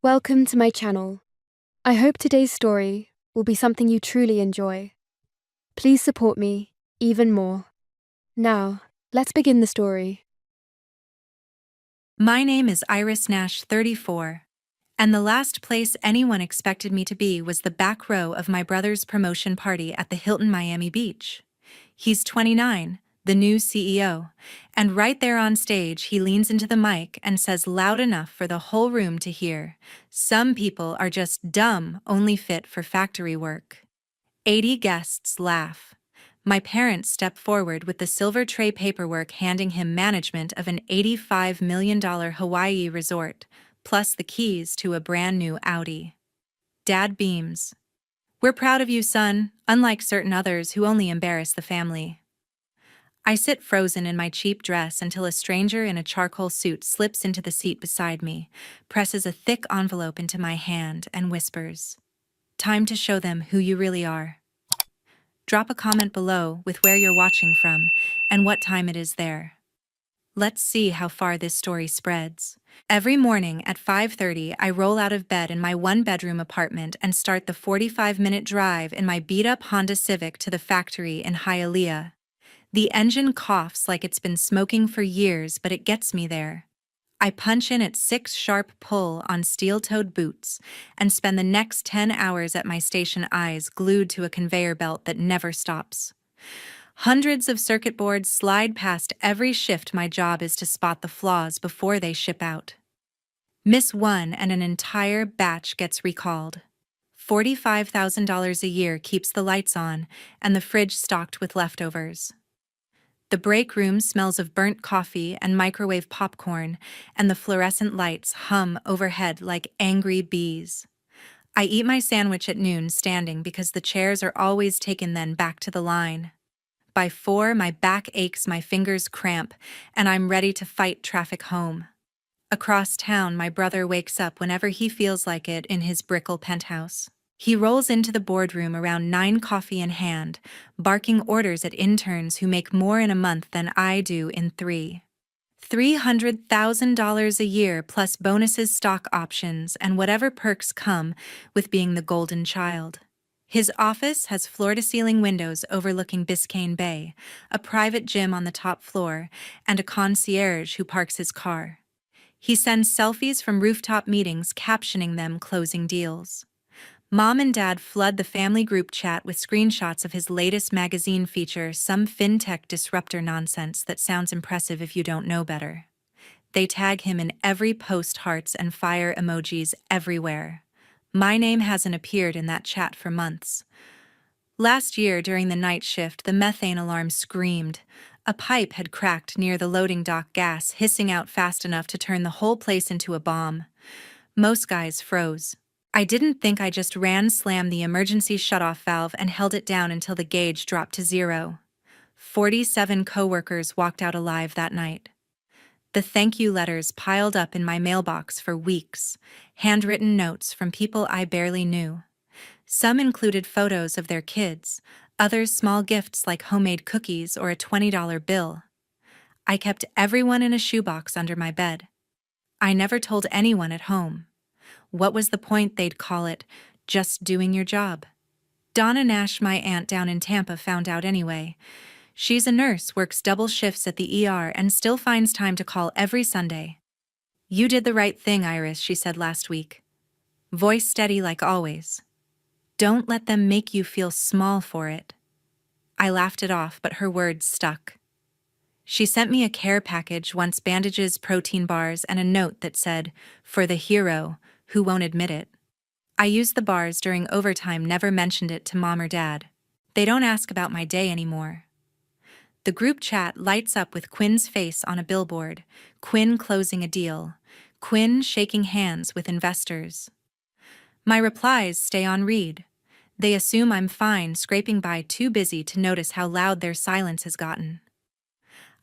Welcome to my channel. I hope today's story will be something you truly enjoy. Please support me even more. Now, let's begin the story. My name is Iris Nash, 34, and the last place anyone expected me to be was the back row of my brother's promotion party at the Hilton Miami Beach. He's 29, the new CEO, and right there on stage he leans into the mic and says loud enough for the whole room to hear, "Some people are just dumb, only fit for factory work." 80 guests laugh. My parents step forward with the silver tray paperwork handing him management of an $85 million Hawaii resort, plus the keys to a brand new Audi. Dad beams. "We're proud of you, son, unlike certain others who only embarrass the family." I sit frozen in my cheap dress until a stranger in a charcoal suit slips into the seat beside me, presses a thick envelope into my hand, and whispers, "Time to show them who you really are." Drop a comment below with where you're watching from and what time it is there. Let's see how far this story spreads. Every morning at 5:30, I roll out of bed in my one-bedroom apartment and start the 45-minute drive in my beat-up Honda Civic to the factory in Hialeah. The engine coughs like it's been smoking for years, but it gets me there. I punch in at 6 sharp pull on steel-toed boots and spend the next 10 hours at my station, eyes glued to a conveyor belt that never stops. Hundreds of circuit boards slide past every shift. My job is to spot the flaws before they ship out. Miss one and an entire batch gets recalled. $45,000 a year keeps the lights on and the fridge stocked with leftovers. The break room smells of burnt coffee and microwave popcorn, and the fluorescent lights hum overhead like angry bees. I eat my sandwich at noon standing because the chairs are always taken then back to the line. By 4, my back aches, my fingers cramp, and I'm ready to fight traffic home. Across town, my brother wakes up whenever he feels like it in his Brickell penthouse. He rolls into the boardroom around 9, coffee in hand, barking orders at interns who make more in a month than I do in 3. $300,000 a year plus bonuses, stock options, and whatever perks come with being the golden child. His office has floor-to-ceiling windows overlooking Biscayne Bay, a private gym on the top floor, and a concierge who parks his car. He sends selfies from rooftop meetings, captioning them "closing deals." Mom and Dad flood the family group chat with screenshots of his latest magazine feature, some fintech disruptor nonsense that sounds impressive if you don't know better. They tag him in every post, hearts and fire emojis everywhere. My name hasn't appeared in that chat for months. Last year, during the night shift, the methane alarm screamed. A pipe had cracked near the loading dock, gas hissing out fast enough to turn the whole place into a bomb. Most guys froze. I didn't think. I just slammed the emergency shutoff valve and held it down until the gauge dropped to 0. 47 coworkers walked out alive that night. The thank you letters piled up in my mailbox for weeks, handwritten notes from people I barely knew. Some included photos of their kids, others small gifts like homemade cookies or a $20 bill. I kept everyone in a shoebox under my bed. I never told anyone at home. What was the point? They'd call it just doing your job. Donna Nash, my aunt down in Tampa, found out anyway. She's a nurse, works double shifts at the ER, and still finds time to call every Sunday. "You did the right thing, Iris," she said last week. Voice steady like always. "Don't let them make you feel small for it." I laughed it off, but her words stuck. She sent me a care package once, bandages, protein bars, and a note that said, "For the hero who won't admit it." I used the bars during overtime, never mentioned it to Mom or Dad. They don't ask about my day anymore. The group chat lights up with Quinn's face on a billboard, Quinn closing a deal, Quinn shaking hands with investors. My replies stay on read. They assume I'm fine, scraping by, too busy to notice how loud their silence has gotten.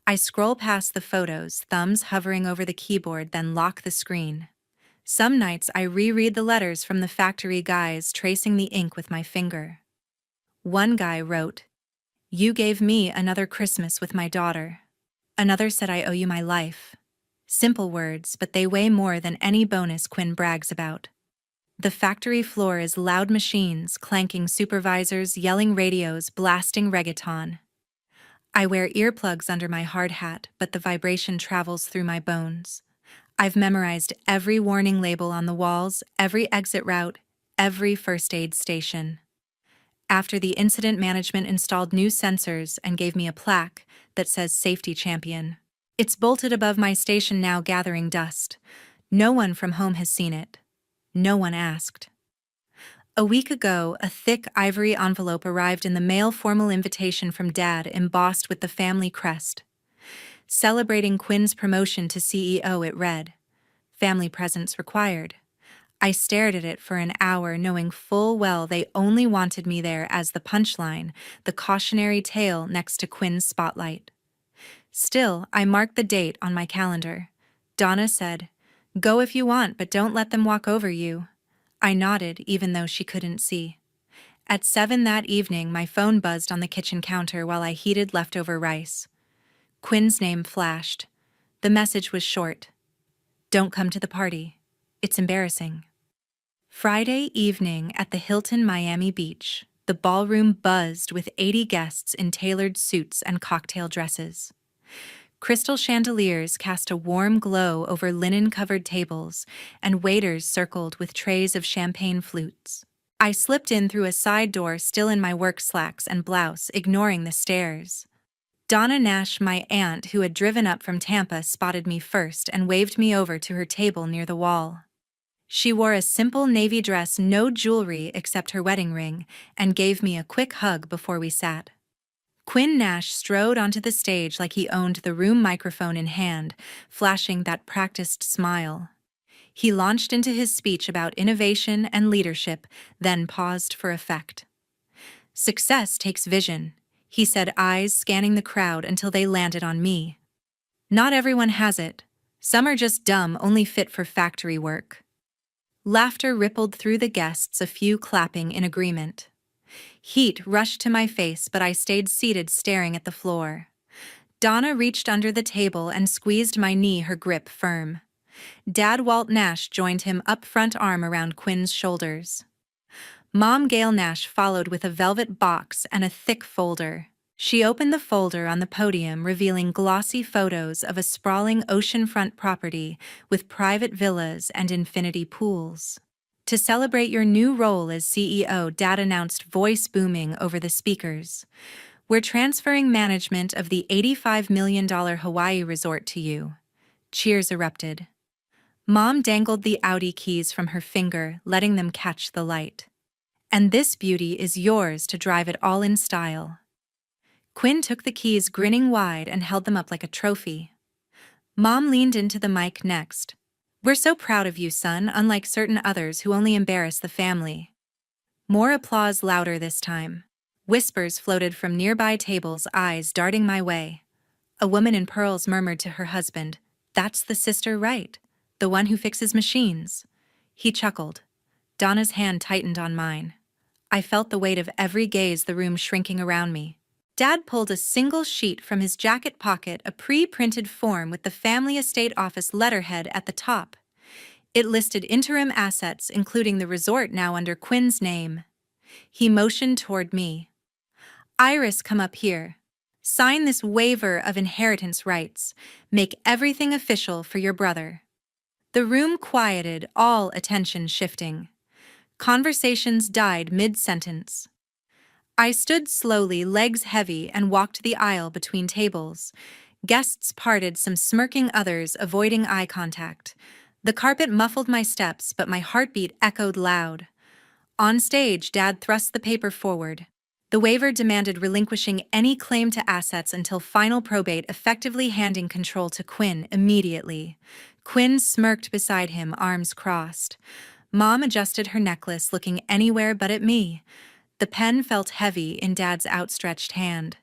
I scroll past the photos, thumbs hovering over the keyboard, then lock the screen. Some nights I reread the letters from the factory guys, tracing the ink with my finger. One guy wrote, "You gave me another Christmas with my daughter." Another said, "I owe you my life." Simple words, but they weigh more than any bonus Quinn brags about. The factory floor is loud machines, clanking supervisors, yelling radios, blasting reggaeton. I wear earplugs under my hard hat, but the vibration travels through my bones. I've memorized every warning label on the walls, every exit route, every first aid station. After the incident management installed new sensors and gave me a plaque that says Safety Champion. It's bolted above my station now, gathering dust. No one from home has seen it. No one asked. A week ago, a thick ivory envelope arrived in the mail, formal invitation from Dad embossed with the family crest. Celebrating Quinn's promotion to CEO, it read, "Family presence required." I stared at it for an hour, knowing full well they only wanted me there as the punchline, the cautionary tale next to Quinn's spotlight. Still, I marked the date on my calendar. Donna said, "Go if you want, but don't let them walk over you." I nodded, even though she couldn't see. At 7 that evening, my phone buzzed on the kitchen counter while I heated leftover rice. Quinn's name flashed. The message was short. "Don't come to the party. It's embarrassing." Friday evening at the Hilton Miami Beach, the ballroom buzzed with 80 guests in tailored suits and cocktail dresses. Crystal chandeliers cast a warm glow over linen-covered tables, and waiters circled with trays of champagne flutes. I slipped in through a side door, still in my work slacks and blouse, ignoring the stares. Donna Nash, my aunt who had driven up from Tampa, spotted me first and waved me over to her table near the wall. She wore a simple navy dress, no jewelry except her wedding ring, and gave me a quick hug before we sat. Quinn Nash strode onto the stage like he owned the room, microphone in hand, flashing that practiced smile. He launched into his speech about innovation and leadership, then paused for effect. "Success takes vision," he said, eyes scanning the crowd until they landed on me. "Not everyone has it. Some are just dumb, only fit for factory work." Laughter rippled through the guests, a few clapping in agreement. Heat rushed to my face, but I stayed seated, staring at the floor. Donna reached under the table and squeezed my knee, her grip firm. Dad Walt Nash joined him, up, front arm around Quinn's shoulders. Mom Gail Nash followed with a velvet box and a thick folder. She opened the folder on the podium, revealing glossy photos of a sprawling oceanfront property with private villas and infinity pools. "To celebrate your new role as CEO," Dad announced, voice booming over the speakers, "we're transferring management of the $85 million Hawaii resort to you." Cheers erupted. Mom dangled the Audi keys from her finger, letting them catch the light. "And this beauty is yours to drive it all in style." Quinn took the keys, grinning wide, and held them up like a trophy. Mom leaned into the mic next. "We're so proud of you, son, unlike certain others who only embarrass the family." More applause, louder this time. Whispers floated from nearby tables, eyes darting my way. A woman in pearls murmured to her husband, "That's the sister, right? The one who fixes machines." He chuckled. Donna's hand tightened on mine. I felt the weight of every gaze, the room shrinking around me. Dad pulled a single sheet from his jacket pocket, a pre-printed form with the family estate office letterhead at the top. It listed interim assets, including the resort now under Quinn's name. He motioned toward me. "Iris, come up here. Sign this waiver of inheritance rights. Make everything official for your brother." The room quieted, all attention shifting. Conversations died mid-sentence. I stood slowly, legs heavy, and walked the aisle between tables. Guests parted, some smirking, others avoiding eye contact. The carpet muffled my steps, but my heartbeat echoed loud. On stage, Dad thrust the paper forward. The waiver demanded relinquishing any claim to assets until final probate, effectively handing control to Quinn immediately. Quinn smirked beside him, arms crossed. Mom adjusted her necklace, looking anywhere but at me. The pen felt heavy in Dad's outstretched hand.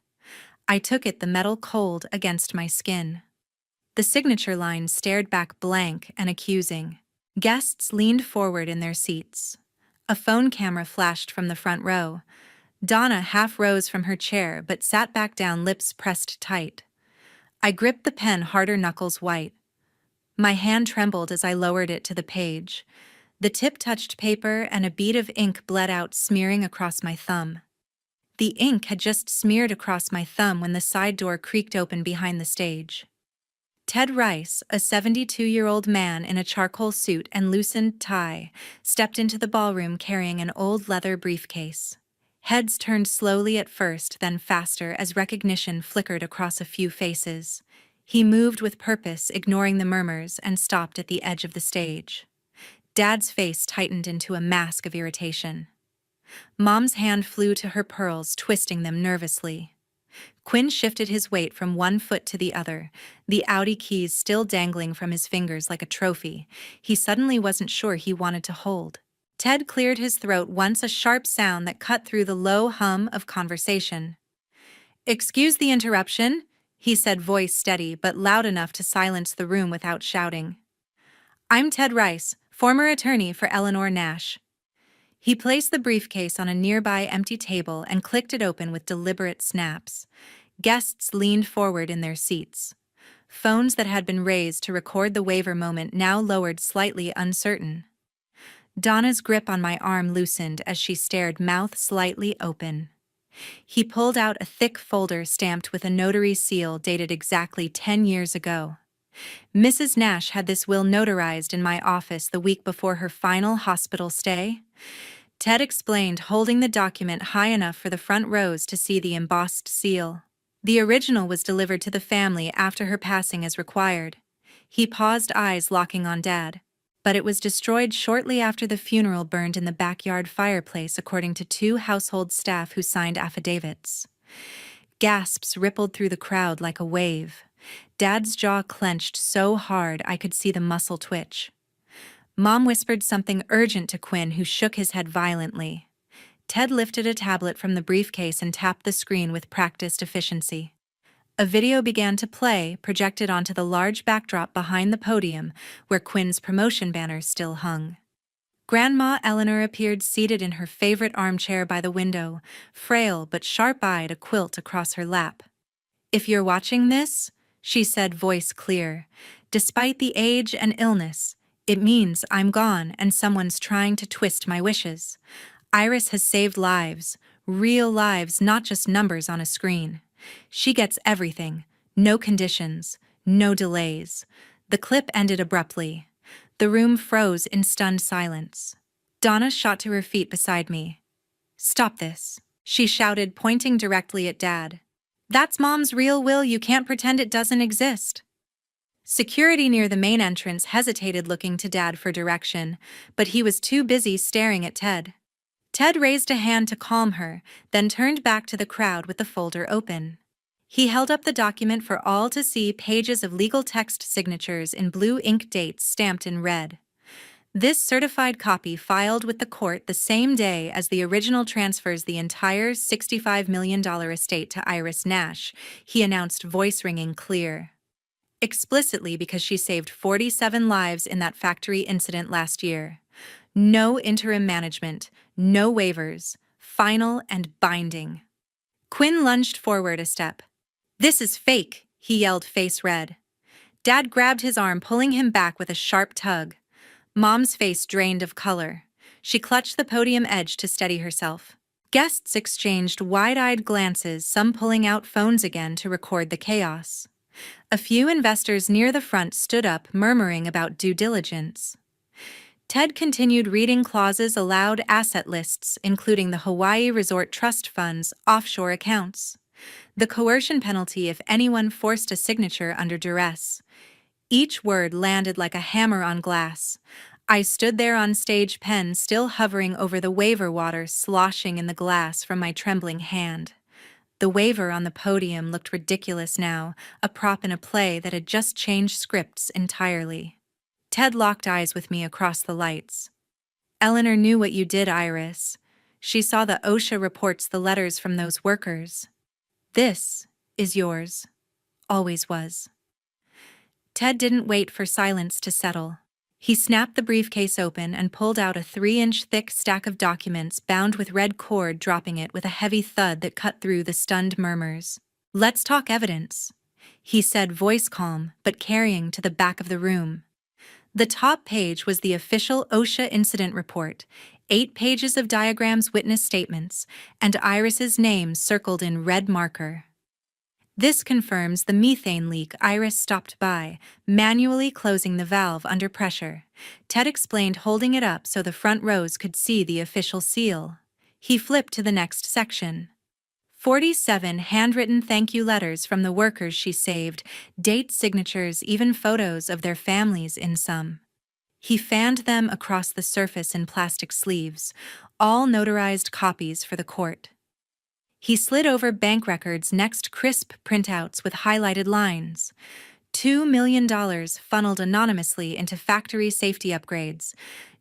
I took it, the metal cold against my skin. The signature line stared back, blank and accusing. Guests leaned forward in their seats. A phone camera flashed from the front row. Donna half rose from her chair but sat back down, lips pressed tight. I gripped the pen harder, knuckles white. My hand trembled as I lowered it to the page. The tip touched paper and a bead of ink bled out, smearing across my thumb. The ink had just smeared across my thumb when the side door creaked open behind the stage. Ted Rice, a 72-year-old man in a charcoal suit and loosened tie, stepped into the ballroom carrying an old leather briefcase. Heads turned slowly at first, then faster as recognition flickered across a few faces. He moved with purpose, ignoring the murmurs, and stopped at the edge of the stage. Dad's face tightened into a mask of irritation. Mom's hand flew to her pearls, twisting them nervously. Quinn shifted his weight from one foot to the other, the Audi keys still dangling from his fingers like a trophy he suddenly wasn't sure he wanted to hold. Ted cleared his throat once, a sharp sound that cut through the low hum of conversation. "Excuse the interruption," he said, voice steady but loud enough to silence the room without shouting. "I'm Ted Rice, former attorney for Eleanor Nash." He placed the briefcase on a nearby empty table and clicked it open with deliberate snaps. Guests leaned forward in their seats. Phones that had been raised to record the waiver moment now lowered, slightly uncertain. Donna's grip on my arm loosened as she stared, mouth slightly open. He pulled out a thick folder stamped with a notary seal dated exactly 10 years ago. Mrs. Nash had this will notarized in my office the week before her final hospital stay. Ted explained, holding the document high enough for the front rows to see the embossed seal. The original was delivered to the family after her passing as required. He paused, eyes locking on Dad. But it was destroyed shortly after the funeral, burned in the backyard fireplace, according to 2 household staff who signed affidavits. Gasps rippled through the crowd like a wave. Dad's jaw clenched so hard I could see the muscle twitch. Mom whispered something urgent to Quinn, who shook his head violently. Ted lifted a tablet from the briefcase and tapped the screen with practiced efficiency. A video began to play, projected onto the large backdrop behind the podium where Quinn's promotion banner still hung. Grandma Eleanor appeared, seated in her favorite armchair by the window, frail but sharp-eyed, a quilt across her lap. "If you're watching this," she said, voice clear, "despite the age and illness, it means I'm gone and someone's trying to twist my wishes. Iris has saved lives, real lives, not just numbers on a screen. She gets everything, no conditions, no delays." The clip ended abruptly. The room froze in stunned silence. Donna shot to her feet beside me. "Stop this," she shouted, pointing directly at Dad. "That's Mom's real will. You can't pretend it doesn't exist." Security near the main entrance hesitated, looking to Dad for direction, but he was too busy staring at Ted. Ted raised a hand to calm her, then turned back to the crowd with the folder open. He held up the document for all to see, pages of legal text, signatures in blue ink, dates stamped in red. "This certified copy filed with the court the same day as the original transfers the entire $65 million estate to Iris Nash," he announced, voice ringing clear. "Explicitly because she saved 47 lives in that factory incident last year. No interim management, no waivers, final and binding." Quinn lunged forward a step. "This is fake," he yelled, face red. Dad grabbed his arm, pulling him back with a sharp tug. Mom's face drained of color. She clutched the podium edge to steady herself. Guests exchanged wide-eyed glances, some pulling out phones again to record the chaos. A few investors near the front stood up, murmuring about due diligence. Ted continued reading clauses aloud, asset lists, including the Hawaii Resort Trust Fund's offshore accounts. The coercion penalty if anyone forced a signature under duress. Each word landed like a hammer on glass. I stood there on stage, pen still hovering over the waiver, water sloshing in the glass from my trembling hand. The waiver on the podium looked ridiculous now, a prop in a play that had just changed scripts entirely. Ted locked eyes with me across the lights. "Eleanor knew what you did, Iris. She saw the OSHA reports, the letters from those workers. This is yours. Always was." Ted didn't wait for silence to settle. He snapped the briefcase open and pulled out a 3-inch thick stack of documents bound with red cord, dropping it with a heavy thud that cut through the stunned murmurs. "Let's talk evidence," he said, voice calm but carrying to the back of the room. The top page was the official OSHA incident report, 8 pages of diagrams, witness statements, and Iris's name circled in red marker. This confirms the methane leak Iris stopped by, manually closing the valve under pressure. Ted explained, holding it up so the front rows could see the official seal. He flipped to the next section. 47 handwritten thank you letters from the workers she saved, dates, signatures, even photos of their families in some. He fanned them across the surface in plastic sleeves, all notarized copies for the court. He slid over bank records, next crisp printouts with highlighted lines. $2 million funneled anonymously into factory safety upgrades,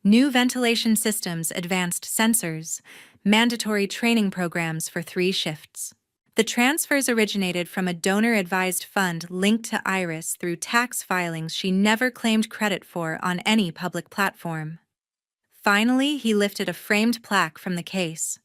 new ventilation systems, advanced sensors, mandatory training programs for 3 shifts. The transfers originated from a donor-advised fund linked to Iris through tax filings she never claimed credit for on any public platform. Finally, he lifted a framed plaque from the case.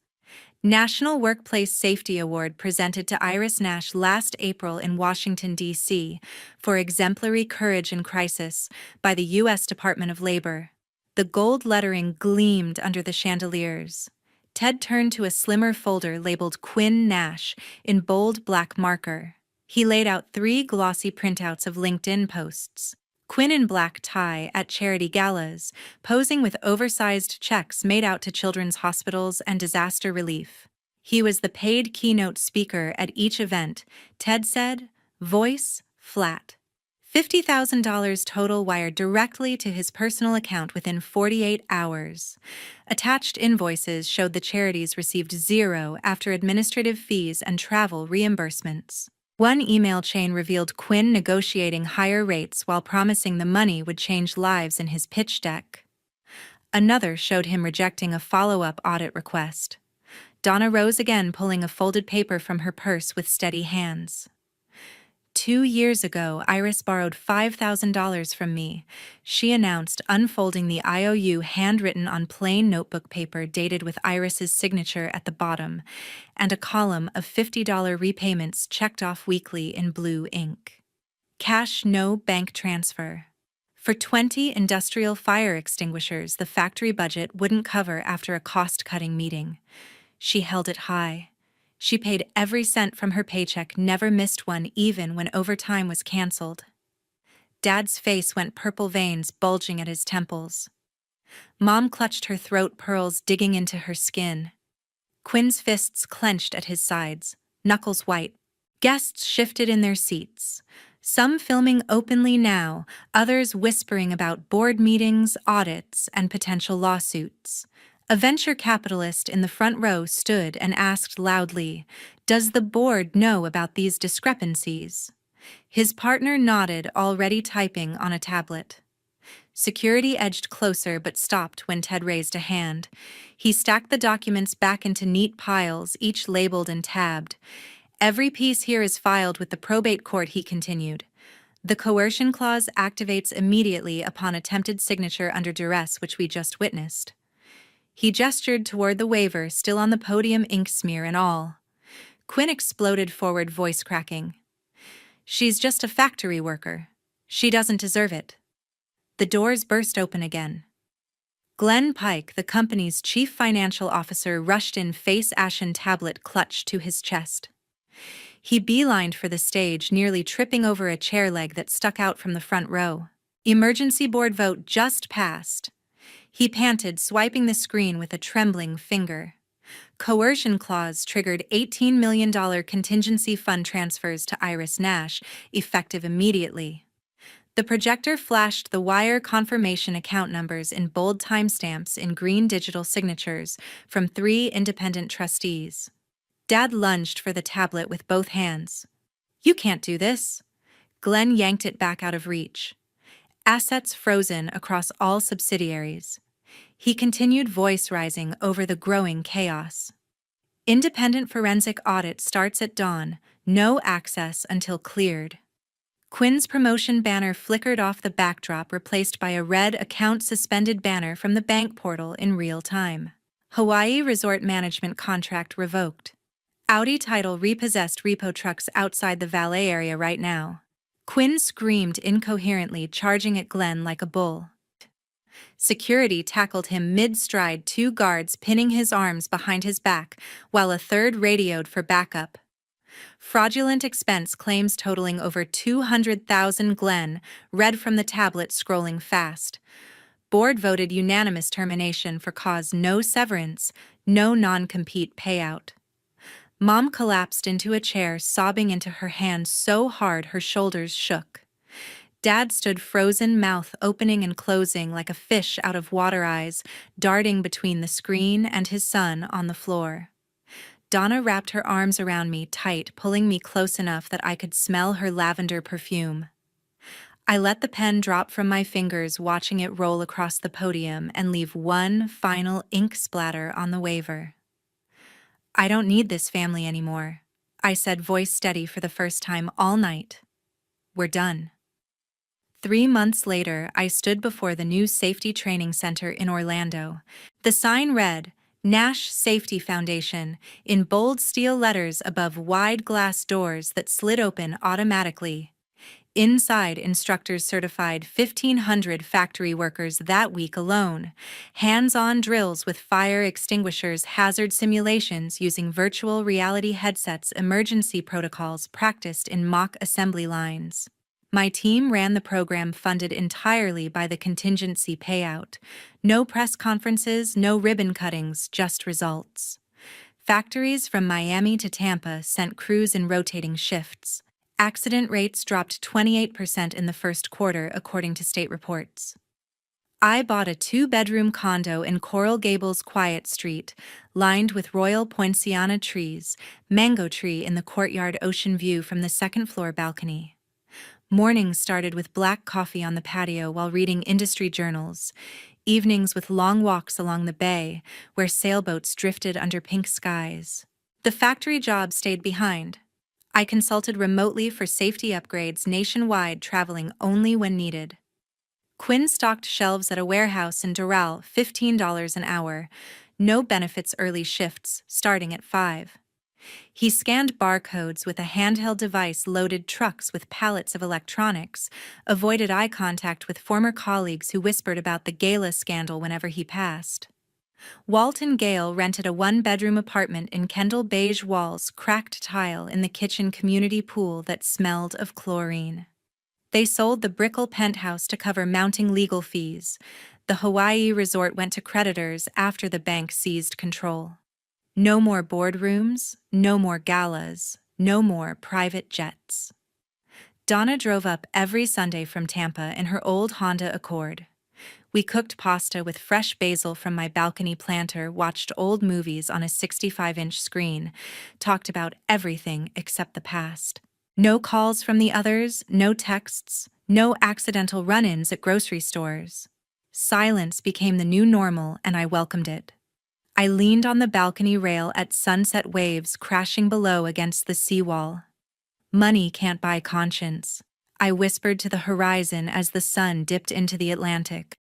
National Workplace Safety Award presented to Iris Nash last April in Washington, D.C., for exemplary courage in crisis by the U.S. Department of Labor. The gold lettering gleamed under the chandeliers. Ted turned to a slimmer folder labeled Quinn Nash in bold black marker. He laid out 3 glossy printouts of LinkedIn posts. Quinn in black tie at charity galas, posing with oversized checks made out to children's hospitals and disaster relief. He was the paid keynote speaker at each event, Ted said, voice flat. $50,000 total wired directly to his personal account within 48 hours. Attached invoices showed the charities received 0 after administrative fees and travel reimbursements. One email chain revealed Quinn negotiating higher rates while promising the money would change lives in his pitch deck. Another showed him rejecting a follow-up audit request. Donna rose again, pulling a folded paper from her purse with steady hands. 2 years ago, Iris borrowed $5,000 from me, she announced, unfolding the IOU handwritten on plain notebook paper dated with Iris's signature at the bottom, and a column of $50 repayments checked off weekly in blue ink. Cash, no bank transfer. For 20 industrial fire extinguishers, the factory budget wouldn't cover after a cost-cutting meeting. She held it high. She paid every cent from her paycheck, never missed one, even when overtime was canceled. Dad's face went purple, veins bulging at his temples. Mom clutched her throat, pearls digging into her skin. Quinn's fists clenched at his sides, knuckles white. Guests shifted in their seats, some filming openly now, others whispering about board meetings, audits, and potential lawsuits. A venture capitalist in the front row stood and asked loudly, "Does the board know about these discrepancies?" His partner nodded, already typing on a tablet. Security edged closer but stopped when Ted raised a hand. He stacked the documents back into neat piles, each labeled and tabbed. "Every piece here is filed with the probate court," he continued. "The coercion clause activates immediately upon attempted signature under duress, which we just witnessed." He gestured toward the waiver, still on the podium, ink smear and all. Quinn exploded forward, voice cracking. "She's just a factory worker. She doesn't deserve it." The doors burst open again. Glenn Pike, the company's chief financial officer, rushed in, face ashen, tablet clutched to his chest. He beelined for the stage, nearly tripping over a chair leg that stuck out from the front row. "Emergency board vote just passed." He panted, swiping the screen with a trembling finger. "Coercion clause triggered $18 million contingency fund transfers to Iris Nash, effective immediately." The projector flashed the wire confirmation account numbers in bold timestamps in green digital signatures from 3 independent trustees. Dad lunged for the tablet with both hands. "You can't do this." Glenn yanked it back out of reach. "Assets frozen across all subsidiaries." He continued, voice rising over the growing chaos. "Independent forensic audit starts at dawn, no access until cleared." Quinn's promotion banner flickered off the backdrop, replaced by a red account suspended banner from the bank portal in real time. Hawaii resort management contract revoked. Audi title repossessed, repo trucks outside the valet area right now. Quinn screamed incoherently, charging at Glenn like a bull. Security tackled him mid-stride, two guards pinning his arms behind his back, while a third radioed for backup. Fraudulent expense claims totaling over 200,000 Glenn, read from the tablet scrolling fast. Board voted unanimous termination for cause no severance, no non-compete payout. Mom collapsed into a chair, sobbing into her hands so hard her shoulders shook. Dad stood frozen, mouth opening and closing like a fish out of water, eyes darting between the screen and his son on the floor. Donna wrapped her arms around me tight, pulling me close enough that I could smell her lavender perfume. I let the pen drop from my fingers, watching it roll across the podium and leave one final ink splatter on the waiver. "I don't need this family anymore," I said, voice steady for the first time all night. "We're done." 3 months later, I stood before the new safety training center in Orlando. The sign read, "Nash Safety Foundation," in bold steel letters above wide glass doors that slid open automatically. Inside, instructors certified 1,500 factory workers that week alone. Hands-on drills with fire extinguishers, hazard simulations using virtual reality headsets, emergency protocols practiced in mock assembly lines. My team ran the program, funded entirely by the contingency payout. No press conferences, no ribbon cuttings, just results. Factories from Miami to Tampa sent crews in rotating shifts. Accident rates dropped 28% in the first quarter, according to state reports. I bought a 2-bedroom condo in Coral Gables Quiet Street, lined with royal poinciana trees, mango tree in the courtyard, ocean view from the second-floor balcony. Mornings started with black coffee on the patio while reading industry journals, evenings with long walks along the bay where sailboats drifted under pink skies. The factory job stayed behind. I consulted remotely for safety upgrades nationwide, traveling only when needed. Quinn stocked shelves at a warehouse in Doral, $15 an hour, no benefits, early shifts starting at 5. He scanned barcodes with a handheld device, loaded trucks with pallets of electronics, avoided eye contact with former colleagues who whispered about the gala scandal whenever he passed. Walt and Gail rented a 1-bedroom apartment in Kendall, beige walls, cracked tile in the kitchen, community pool that smelled of chlorine. They sold the Brickell penthouse to cover mounting legal fees. The Hawaii resort went to creditors after the bank seized control. No more boardrooms, no more galas, no more private jets. Donna drove up every Sunday from Tampa in her old Honda Accord. We cooked pasta with fresh basil from my balcony planter, watched old movies on a 65-inch screen, talked about everything except the past. No calls from the others, no texts, no accidental run-ins at grocery stores. Silence became the new normal, and I welcomed it. I leaned on the balcony rail at sunset, waves crashing below against the seawall. "Money can't buy conscience," I whispered to the horizon as the sun dipped into the Atlantic.